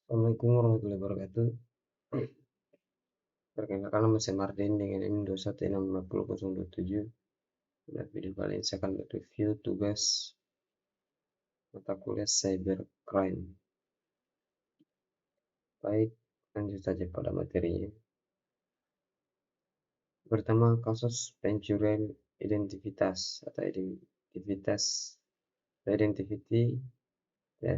Assalamualaikum warahmatullahi wabarakatuh. Perkenalkan nama saya Martin dengan NIM 2165027. Pada video kali ini saya akan review tugas mata kuliah Cybercrime. Baik, lanjut saja pada materinya. Pertama, kasus pencurian identitas atau identity ya.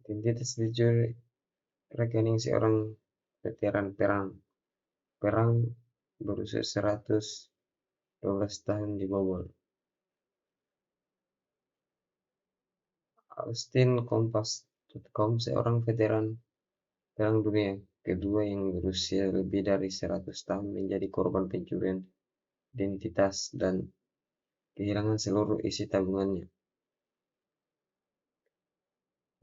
Identitas dicuri rekening seorang veteran perang berusia 112 tahun dibobol. Austin.Kompas.com, seorang veteran Perang Dunia Kedua yang berusia lebih dari 100 tahun menjadi korban pencurian identitas dan kehilangan seluruh isi tabungannya.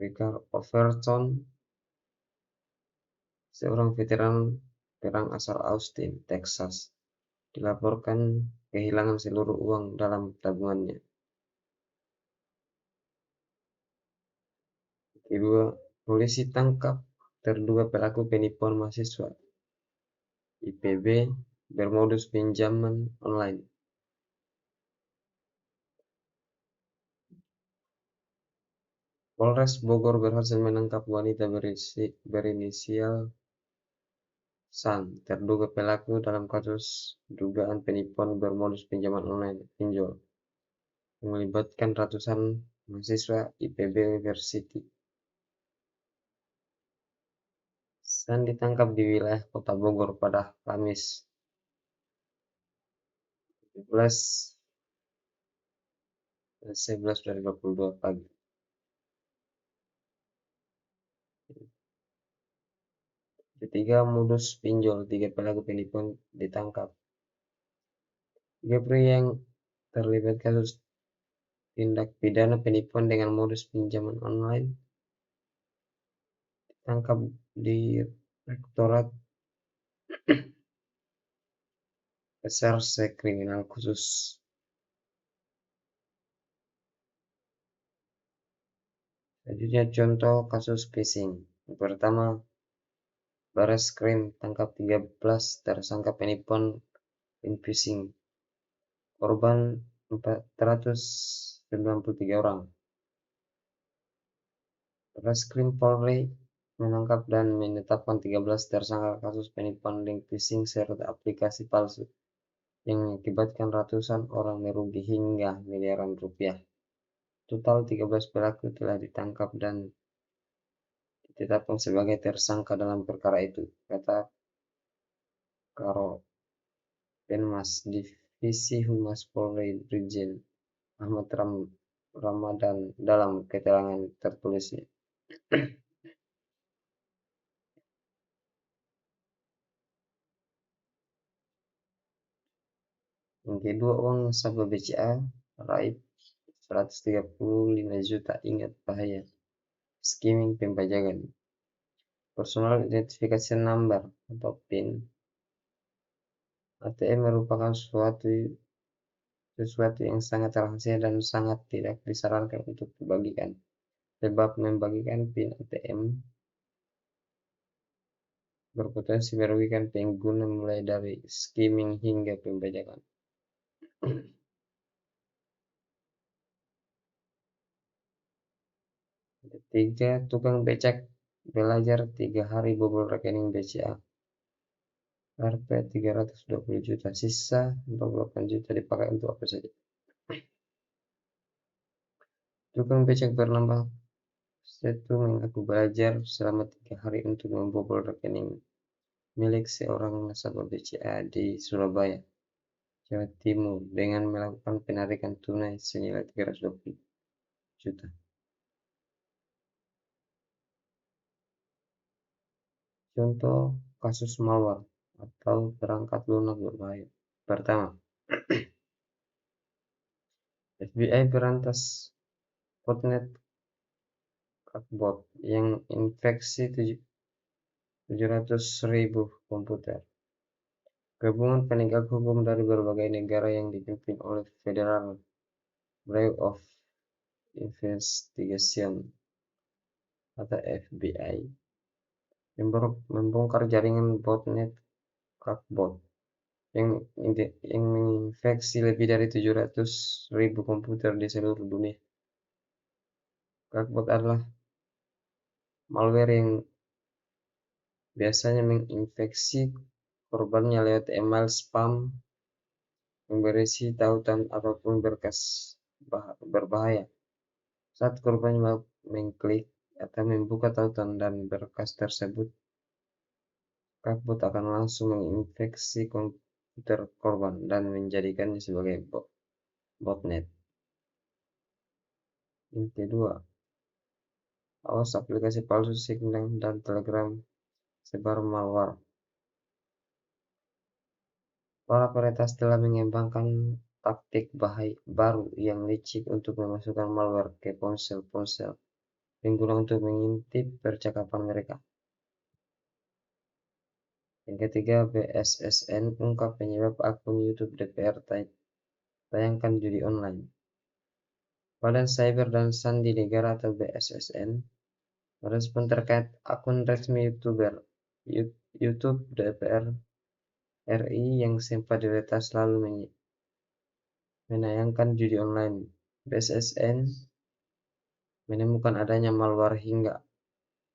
Richard Overton, seorang veteran perang asal Austin, Texas, dilaporkan kehilangan seluruh uang dalam tabungannya. Kedua, polisi tangkap terduga pelaku penipuan mahasiswa IPB bermodus pinjaman online. Polres Bogor berhasil menangkap wanita berinisial San, terduga pelaku dalam kasus dugaan penipuan bermodus pinjaman online pinjol yang melibatkan ratusan mahasiswa IPB University. San ditangkap di wilayah Kota Bogor pada Kamis 11/11/2022 pagi. Ketiga, modus pinjol, 3 pelaku penipuan ditangkap. 3 pria yang terlibat kasus tindak pidana penipuan dengan modus pinjaman online ditangkap di Rektorat Reserse Kriminal Khusus. Selanjutnya contoh kasus phishing. Yang pertama, Barreskrim tangkap 13 tersangka penipuan phishing. Korban 493 orang. Barreskrim Polri menangkap dan menetapkan 13 tersangka kasus penipuan link phishing serta aplikasi palsu yang mengakibatkan ratusan orang merugi hingga miliaran rupiah. Total 13 pelaku telah ditangkap dan ditetapkan sebagai tersangka dalam perkara itu, kata Karopenmas Divisi Humas Polri Brigjen Ahmad Ramadan dalam keterangan tertulisnya. Yang kedua, uang nasabah BCA raib 135 juta, ingat bahaya skimming pembajakan. Personal Identification Number atau PIN ATM merupakan sesuatu yang sangat rahasia dan sangat tidak disarankan untuk dibagikan. Sebab membagikan PIN ATM berpotensi merugikan pengguna mulai dari skimming hingga pembajakan. Ketiga, tukang becak belajar 3 hari bobol rekening BCA. Rp 320 juta, sisa 48 juta dipakai untuk apa saja. Tukang becak bernama Setu mengaku belajar selama 3 hari untuk membobol rekening milik seorang nasabah BCA di Surabaya, Jawa Timur dengan melakukan penarikan tunai senilai 320 juta. Contoh kasus malware atau perangkat lunak berbahaya. Pertama, FBI berantas botnet crackbot yang infeksi 700.000 komputer. Gabungan penegak hukum dari berbagai negara yang dipimpin oleh Federal Bureau of Investigation atau FBI membongkar jaringan botnet Crackbot yang menginfeksi lebih dari 700.000 komputer di seluruh dunia. Crackbot adalah malware yang biasanya menginfeksi korbannya lewat email spam yang berisi tautan ataupun berkas berbahaya. Saat korban mengklik atau membuka tautan dan berkas tersebut, Crackbot akan langsung menginfeksi komputer korban dan menjadikannya sebagai botnet. Yang kedua, awas aplikasi palsu Signal dan Telegram sebar malware. Para peretas telah mengembangkan taktik baru yang licik untuk memasukkan malware ke ponsel-ponsel pengguna untuk mengintip percakapan mereka. Yang ketiga, BSSN ungkap penyebab akun YouTube DPR tayangkan judi online. Badan Cyber dan Sandi Negara atau BSSN merespon terkait akun resmi YouTube DPR RI yang sempat diretas lalu menayangkan judi online. BSSN menemukan adanya malware hingga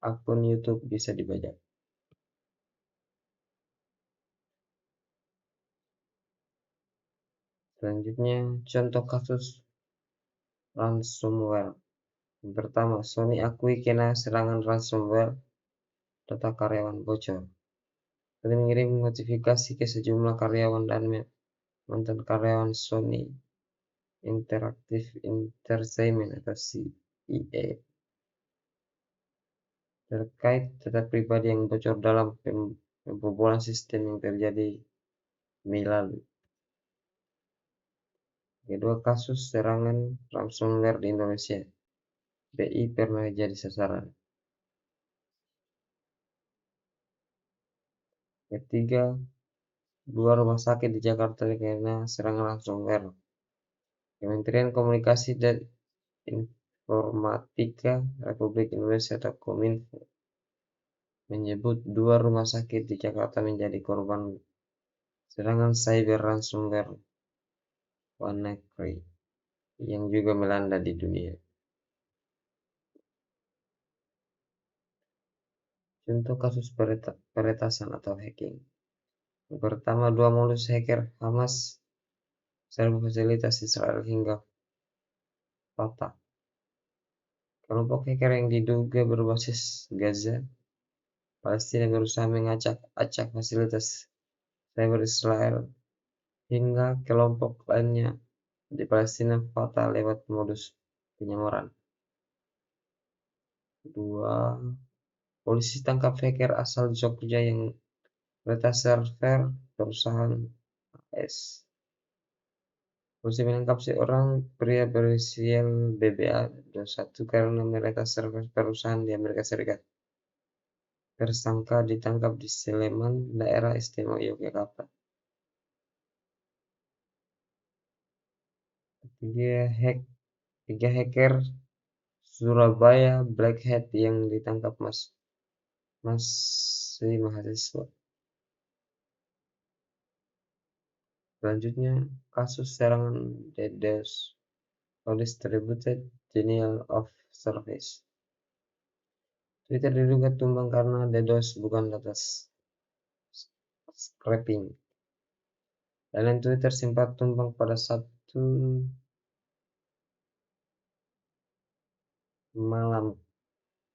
akun YouTube bisa dibajak. Selanjutnya, contoh kasus ransomware. Yang pertama, Sony akui kena serangan ransomware, data karyawan bocor. Sony mengirim notifikasi ke sejumlah karyawan dan mantan karyawan Sony Interactive Entertainment atau CEA terkait data pribadi yang bocor dalam pembobolan sistem yang terjadi Mei lalu. Kedua, kasus serangan ransomware di Indonesia. BI pernah jadi sasaran. Ketiga, 2 rumah sakit di Jakarta kena serangan ransomware. Kementerian Komunikasi dan Informatika Republik Indonesia atau Kominfo menyebut 2 rumah sakit di Jakarta menjadi korban serangan cyber ransomware WannaCry yang juga melanda di dunia. Contoh kasus peretasan atau hacking. Yang pertama, 2 modus hacker Hamas serbu fasilitas Israel hingga patah. Kelompok hacker yang diduga berbasis Gaza, Palestina berusaha mengacak-acak fasilitas cyber Israel hingga kelompok lainnya di Palestina patah lewat modus penyamuran. Kedua, polisi tangkap hacker asal Jogja yang meretas server perusahaan AS. Polisi menangkap seorang pria berinisial BBA 21 karena meretas server perusahaan di Amerika Serikat. Tersangka ditangkap di Sleman, daerah istimewa Yogyakarta. Tiga hacker Surabaya Black Hat yang ditangkap masih mahasiswa. Selanjutnya, kasus serangan DDoS atau Distributed Denial of Service. Twitter diduga tumbang karena DDoS bukan data scraping. Layanan Twitter sempat tumbang pada Sabtu malam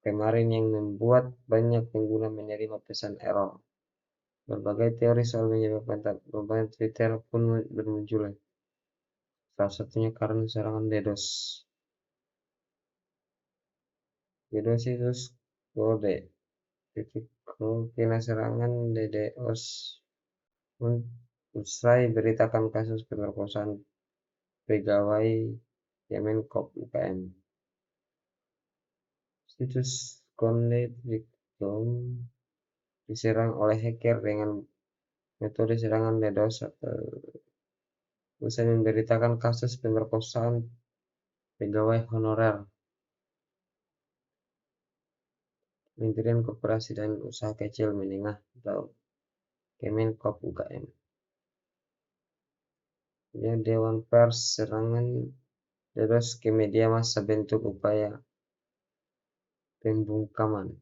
kemarin yang membuat banyak pengguna menerima pesan error. Berbagai teori soal menyebabkan tumbangan Twitter pun bermunculan. Salah satunya karena serangan DDoS. Kedua situs kode kena serangan DDoS usai beritakan kasus pemerkosaan pegawai Kemenkop UKM. Situs Condet.com diserang oleh hacker dengan metode serangan DDoS atau usai memberitakan kasus pemerkosaan pegawai honorer. Kementerian Koperasi dan Usaha Kecil Menengah atau Kemenkop UKM. Kemudian Dewan Pers, serangan deros ke media massa bentuk upaya pembungkaman.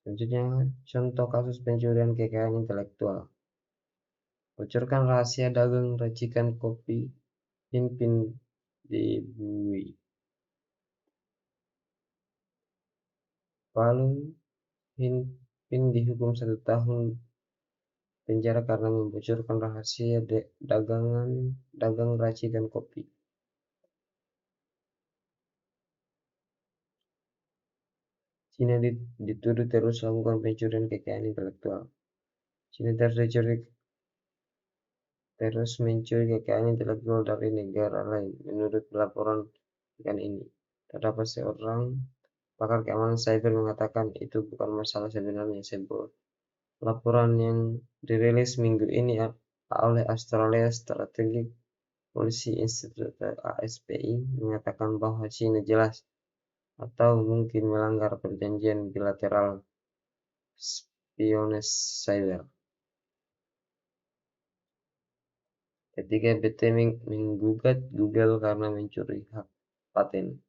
Selanjutnya, contoh kasus pencurian kekayaan intelektual. Bocorkan rahasia dagang racikan kopi Hinpin dibui. Palu, Hinpin dihukum 1 tahun penjara karena membocorkan rahasia dagang racikan kopi. Cina dituduh terus lakukan pencurian kekayaan intelektual. Cina terus mencuri kekayaan intelektual dari negara lain. Menurut laporan pekan ini, terdapat seorang pakar keamanan cyber mengatakan itu bukan masalah sebenarnya. Sebuah laporan yang dirilis minggu ini oleh Australia Strategic Policy Institute (ASPI) mengatakan bahwa Cina jelas atau mungkin melanggar perjanjian bilateral spionase cyber. Ketika BT menggugat Google karena mencuri hak paten.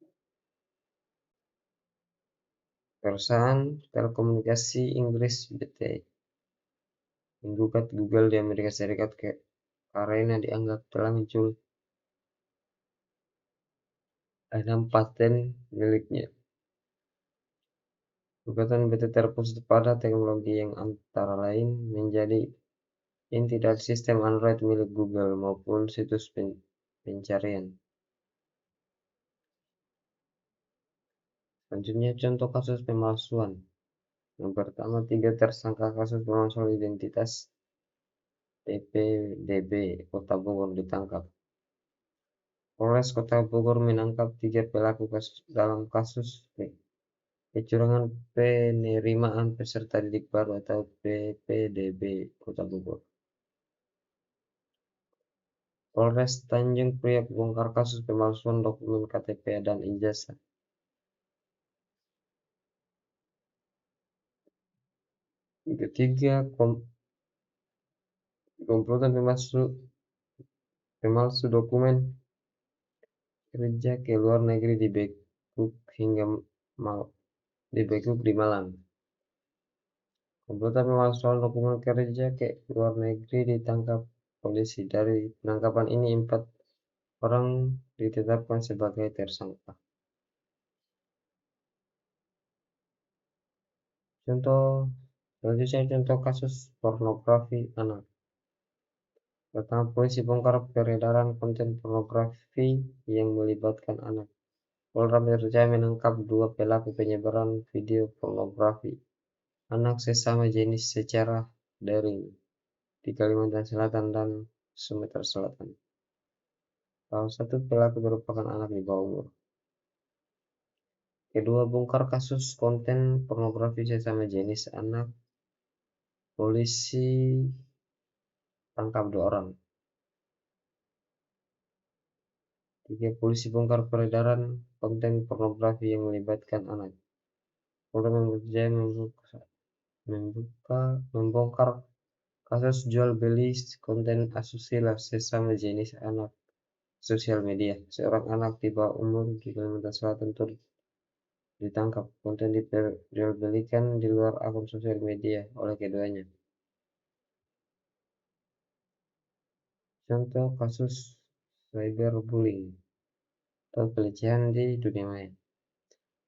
Perusahaan telekomunikasi Inggris BT menggugat Google di Amerika Serikat karena dianggap telah mencuri 6 paten miliknya. Gugatan BT terpusat pada teknologi yang antara lain menjadi inti dari sistem Android milik Google maupun situs pencarian. Selanjutnya, contoh kasus pemalsuan. Yang pertama, 3 tersangka kasus pemalsuan identitas PPDB Kota Bogor ditangkap. Polres Kota Bogor menangkap 3 pelaku dalam kasus kecurangan penerimaan peserta didik baru atau PPDB Kota Bogor. Polres Tanjung Priok bongkar kasus pemalsuan dokumen KTP dan ijazah. Ketiga, komplotan pemalsu dokumen kerja ke luar negeri dibekuk di Malang. Komplotan pemalsuan dokumen kerja ke luar negeri ditangkap polisi. Dari penangkapan ini 4 orang ditetapkan sebagai tersangka. Selanjutnya contoh kasus pornografi anak. Pertama, polisi bongkar peredaran konten pornografi yang melibatkan anak. Polda Metro Jaya menangkap 2 pelaku penyebaran video pornografi anak sesama jenis secara daring di Kalimantan Selatan dan Sumatera Selatan. Salah satu pelaku merupakan anak di bawah umur. Kedua, bongkar kasus konten pornografi sesama jenis anak. Polisi tangkap 2 orang. 3, polisi bongkar peredaran konten pornografi yang melibatkan anak. Polda Metro Jaya membongkar kasus jual beli konten asusila sesama jenis anak sosial media. Seorang anak di bawah umur di Kalimantan Selatan turut ditangkap. Konten diperjualbelikan di luar akun sosial media oleh keduanya. Contoh kasus cyberbullying atau pelecehan di dunia maya.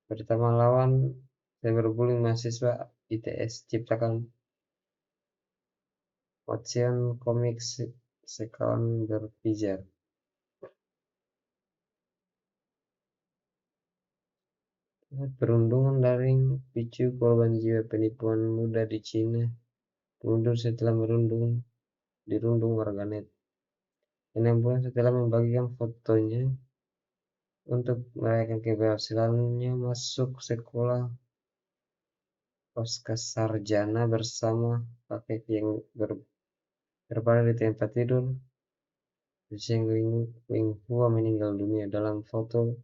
Pertama, lawan cyberbullying mahasiswa ITS ciptakan Wattsan komik sekawan berpijar. Perundungan daring picu korban jiwa. Penipuan muda di Cina mundur setelah dirundung warganet. 6 bulan setelah membagikan fotonya untuk merayakan keberhasilannya masuk sekolah pascasarjana bersama kakek yang berbaring di tempat tidur, Zheng Linghua meninggal dunia. Dalam foto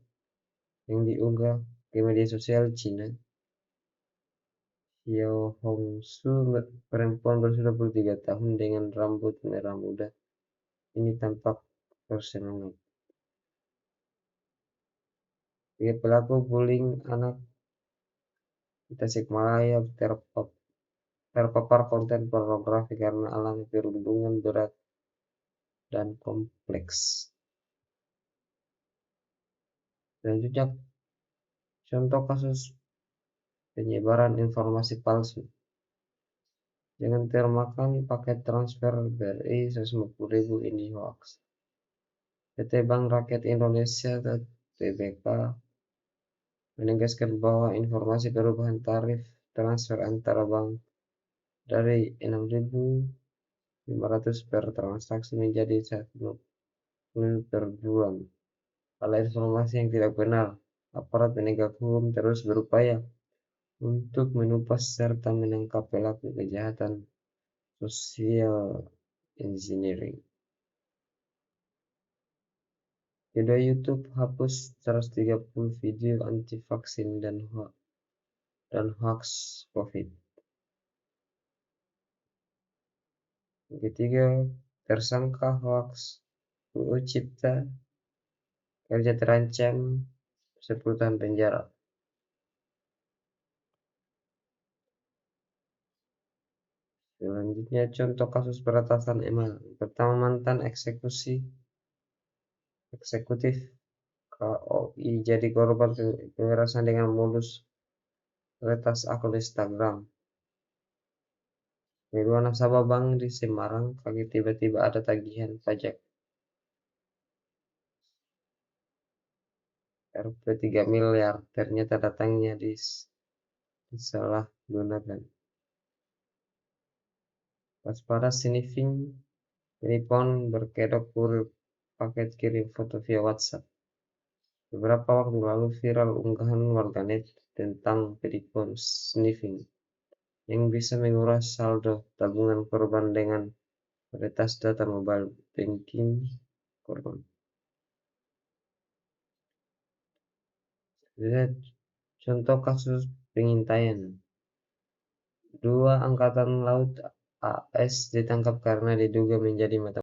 yang diunggah ke media sosial Cina. Xiao Hongsu, perempuan berusia 23 tahun dengan rambut merah muda, ini tampak bersemangat. Tiga pelaku bullying anak di Tasikmalaya terpapar konten pornografi karena alami perundungan berat dan kompleks. Selanjutnya, contoh kasus penyebaran informasi palsu. Jangan termakan paket transfer BRI 150.000 ini hoax. PT Bank Rakyat Indonesia atau TBK menegaskan bahwa informasi perubahan tarif transfer antara bank dari 6.500 per transaksi menjadi 1.000 per bulan. Adalah informasi yang tidak benar. Aparat penegak hukum terus berupaya untuk menumpas serta menangkap pelaku kejahatan social engineering. Video YouTube hapus 130 video anti-vaksin dan hoax COVID. Ketiga, tersangka hoax UU Cipta Kerja terancam 10 tahun penjara. Selanjutnya, contoh kasus peretasan email. Pertama, mantan eksekutif KOI jadi korban pemerasan dengan modus retas akun Instagram. Kedua, nasabah bank di Semarang kaget tiba-tiba ada tagihan pajak Rp 3 miliar, ternyata datangnya disalahgunakan. Waspada sniffing penipuan berkedok kurir paket kirim foto via WhatsApp. Beberapa waktu lalu viral unggahan warganet tentang penipuan sniffing yang bisa menguras saldo tabungan korban dengan meretas data mobile banking korban. Lihat contoh kasus pengintaian. 2 Angkatan Laut AS ditangkap karena diduga menjadi mata